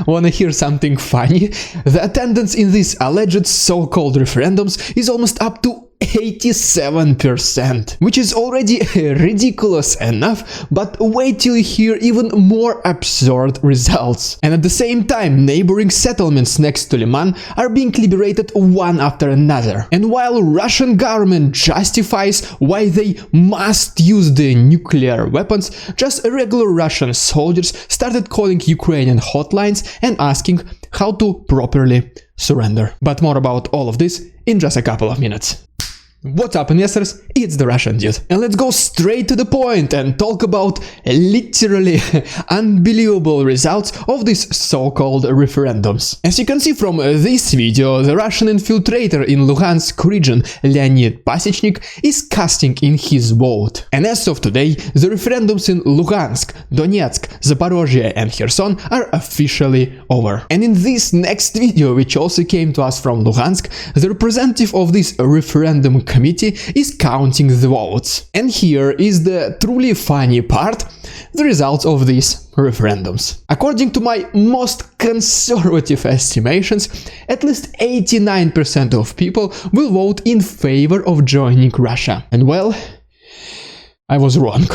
Wanna hear something funny? The attendance in these alleged so-called referendums is almost up to 87%, which is already ridiculous enough, but wait till you hear even more absurd results. And at the same time, neighboring settlements next to Lyman are being liberated one after another. And while Russian government justifies why they must use the nuclear weapons, just regular Russian soldiers started calling Ukrainian hotlines and asking how to properly surrender. But more about all of this in just a couple of minutes. What's up, investors? It's the Russian dude. And let's go straight to the point and talk about literally unbelievable results of these so-called referendums. As you can see from this video, the Russian infiltrator in Luhansk region, Leonid Pasechnik, is casting in his vote. And as of today, the referendums in Luhansk, Donetsk, Zaporozhye and Kherson are officially over. And in this next video, which also came to us from Luhansk, the representative of this referendum committee is counting the votes. And here is the truly funny part, the results of these referendums. According to my most conservative estimations, at least 89% of people will vote in favor of joining Russia. And well, I was wrong.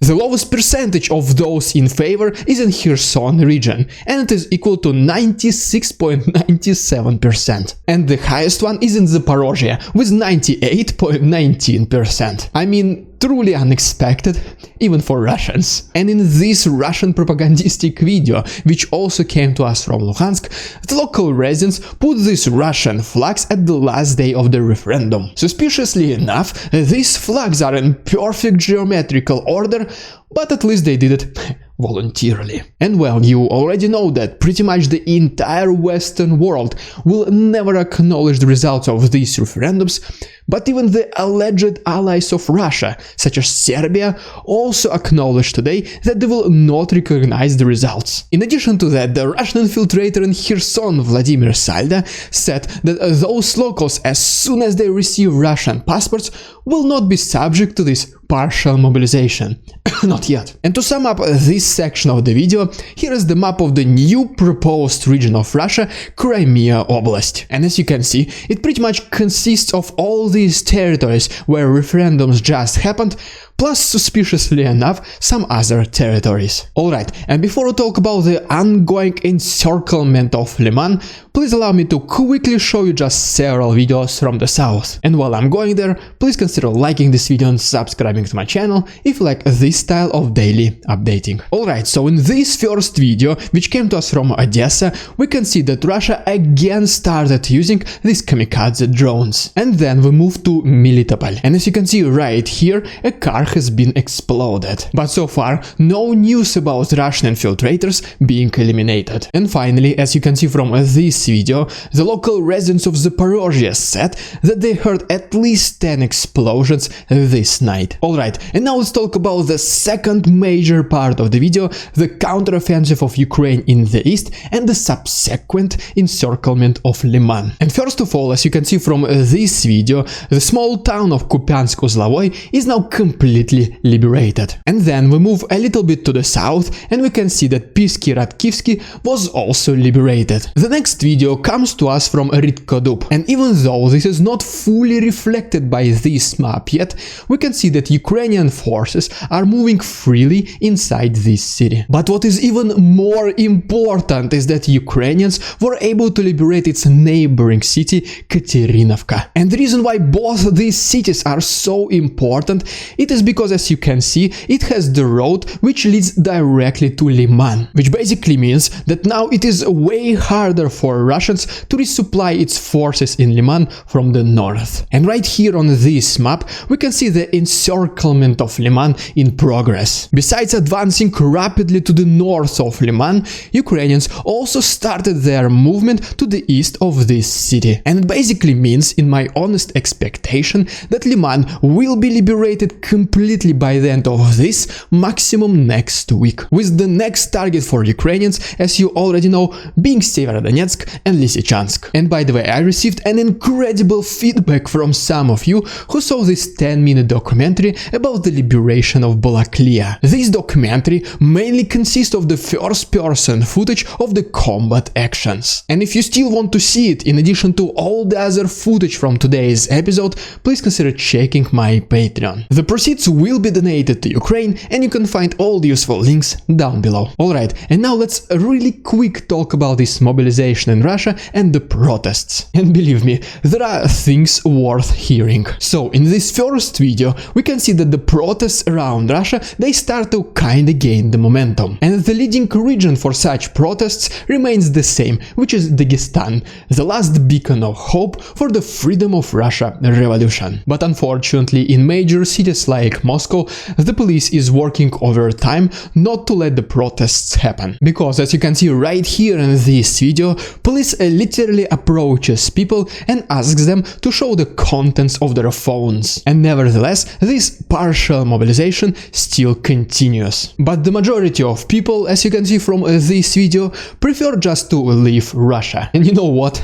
The lowest percentage of those in favor is in Kherson region, and it is equal to 96.97%. And the highest one is in Zaporozhye, with 98.19%. I mean, truly unexpected, even for Russians. And in this Russian propagandistic video, which also came to us from Luhansk, the local residents put these Russian flags at the last day of the referendum. Suspiciously enough, these flags are in perfect geometrical order, but at least they did it voluntarily. And well, you already know that pretty much the entire Western world will never acknowledge the results of these referendums, but even the alleged allies of Russia, such as Serbia, also acknowledged today that they will not recognize the results. In addition to that, the Russian infiltrator in Kherson, Vladimir Salda, said that those locals, as soon as they receive Russian passports, will not be subject to this partial mobilization. Not yet. And to sum up this section of the video, here is the map of the new proposed region of Russia, Crimea Oblast. And as you can see, it pretty much consists of all these territories where referendums just happened, plus, suspiciously enough, some other territories. Alright, and before we talk about the ongoing encirclement of Lyman, please allow me to quickly show you just several videos from the south. And while I'm going there, please consider liking this video and subscribing to my channel if you like this style of daily updating. Alright, so in this first video, which came to us from Odessa, we can see that Russia again started using these kamikaze drones. And then we move to Melitopol. And as you can see right here, a car has been exploded. But so far, no news about Russian infiltrators being eliminated. And finally, as you can see from this video, the local residents of Zaporozhye said that they heard at least 10 explosions this night. Alright, and now let's talk about the second major part of the video, the counteroffensive of Ukraine in the east and the subsequent encirclement of Lyman. And first of all, as you can see from this video, the small town of Kupiansk-Uzlovoy is now completely liberated. And then we move a little bit to the south and we can see that Pisky-Radkivsky was also liberated. The next video comes to us from Ridkodub, and even though this is not fully reflected by this map yet, we can see that Ukrainian forces are moving freely inside this city. But what is even more important is that Ukrainians were able to liberate its neighboring city, Katerinovka. And the reason why both these cities are so important, it is because, as you can see, it has the road which leads directly to Lyman, which basically means that now it is way harder for Russians to resupply its forces in Lyman from the north. And right here on this map, we can see the encirclement of Lyman in progress. Besides advancing rapidly to the north of Lyman, Ukrainians also started their movement to the east of this city. And it basically means, in my honest expectation, that Lyman will be liberated completely by the end of this, maximum next week, with the next target for Ukrainians, as you already know, being Severodonetsk, and Lysychansk. And by the way, I received an incredible feedback from some of you who saw this 10-minute documentary about the liberation of Balaklia. This documentary mainly consists of the first-person footage of the combat actions. And if you still want to see it in addition to all the other footage from today's episode, please consider checking my Patreon. The proceeds will be donated to Ukraine, and you can find all the useful links down below. Alright, and now let's really quick talk about this mobilization in Russia and the protests. And believe me, there are things worth hearing. So in this first video, we can see that the protests around Russia, they start to kinda gain the momentum. And the leading region for such protests remains the same, which is Dagestan, the last beacon of hope for the freedom of Russia revolution. But unfortunately, in major cities like Moscow, the police is working overtime not to let the protests happen. Because as you can see right here in this video, police literally approaches people and asks them to show the contents of their phones. And nevertheless, this partial mobilization still continues. But the majority of people, as you can see from this video, prefer just to leave Russia. And you know what?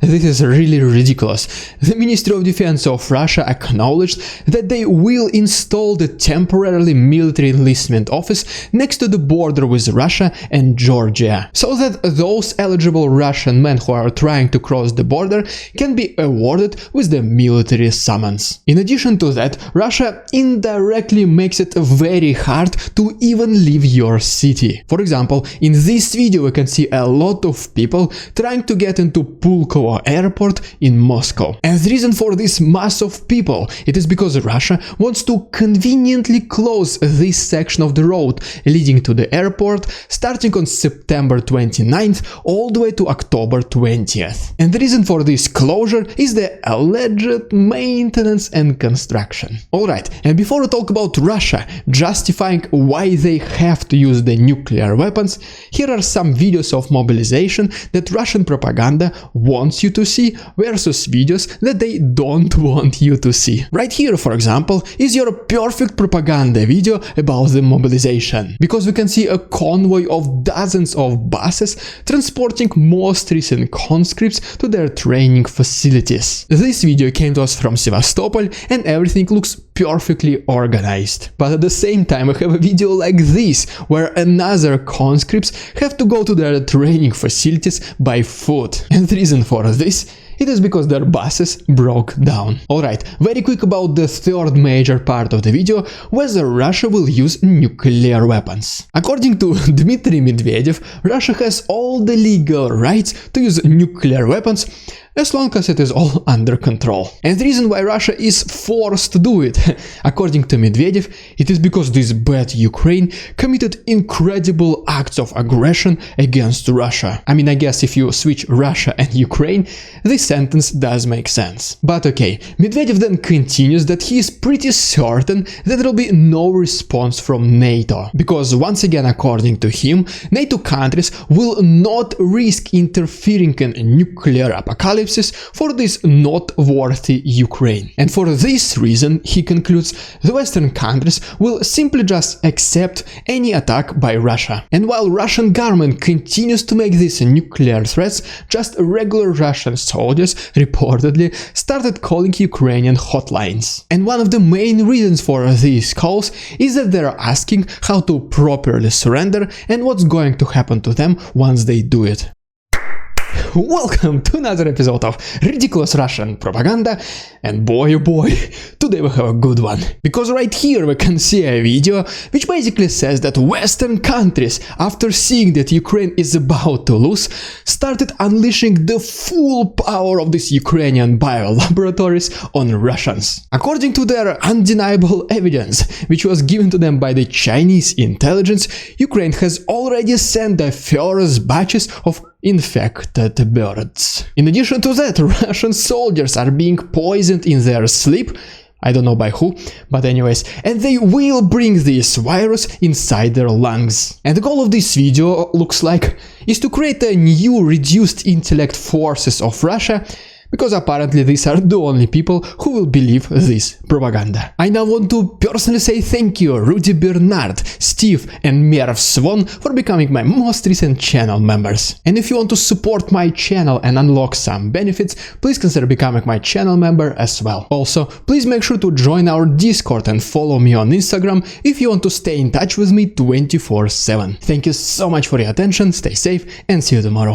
This is really ridiculous. The Ministry of Defense of Russia acknowledged that they will install the temporarily military enlistment office next to the border with Russia and Georgia, so that those eligible Russian men who are trying to cross the border can be awarded with the military summons. In addition to that, Russia indirectly makes it very hard to even leave your city. For example, in this video we can see a lot of people trying to get into Pulkovo airport in Moscow. And the reason for this mass of people, it is because Russia wants to conveniently close this section of the road leading to the airport starting on September 29th all the way to October 20th. And the reason for this closure is the alleged maintenance and construction. Alright, and before we talk about Russia justifying why they have to use the nuclear weapons, here are some videos of mobilization that Russian propaganda wants you to see versus videos that they don't want you to see. Right here, for example, is your perfect propaganda video about the mobilization. Because we can see a convoy of dozens of buses transporting most recent conscripts to their training facilities. This video came to us from Sevastopol and everything looks perfectly organized. But at the same time I have a video like this, where another conscripts have to go to their training facilities by foot. And the reason for this, it is because their buses broke down. Alright, very quick about the third major part of the video, whether Russia will use nuclear weapons. According to Dmitry Medvedev, Russia has all the legal rights to use nuclear weapons as long as it is all under control. And the reason why Russia is forced to do it, according to Medvedev, it is because this bad Ukraine committed incredible acts of aggression against Russia. I mean, I guess if you switch Russia and Ukraine, this sentence does make sense. But okay, Medvedev then continues that he is pretty certain that there will be no response from NATO. Because once again, according to him, NATO countries will not risk interfering in a nuclear apocalypse for this noteworthy Ukraine. And for this reason, he concludes, the Western countries will simply just accept any attack by Russia. And while Russian government continues to make these nuclear threats, just regular Russian soldiers reportedly started calling Ukrainian hotlines. And one of the main reasons for these calls is that they're asking how to properly surrender and what's going to happen to them once they do it. Welcome to another episode of Ridiculous Russian Propaganda, and boy oh boy, today we have a good one. Because right here we can see a video which basically says that Western countries, after seeing that Ukraine is about to lose, started unleashing the full power of these Ukrainian bio laboratories on Russians. According to their undeniable evidence, which was given to them by the Chinese intelligence, Ukraine has already sent the first batches of infected birds. In addition to that, Russian soldiers are being poisoned in their sleep, I don't know by who, but anyways, and they will bring this virus inside their lungs. And the goal of this video looks like is to create a new reduced intellect forces of Russia, because apparently these are the only people who will believe this propaganda. I now want to personally say thank you Rudy Bernard, Steve and Merv Swan for becoming my most recent channel members. And if you want to support my channel and unlock some benefits, please consider becoming my channel member as well. Also, please make sure to join our Discord and follow me on Instagram if you want to stay in touch with me 24/7. Thank you so much for your attention, stay safe and see you tomorrow.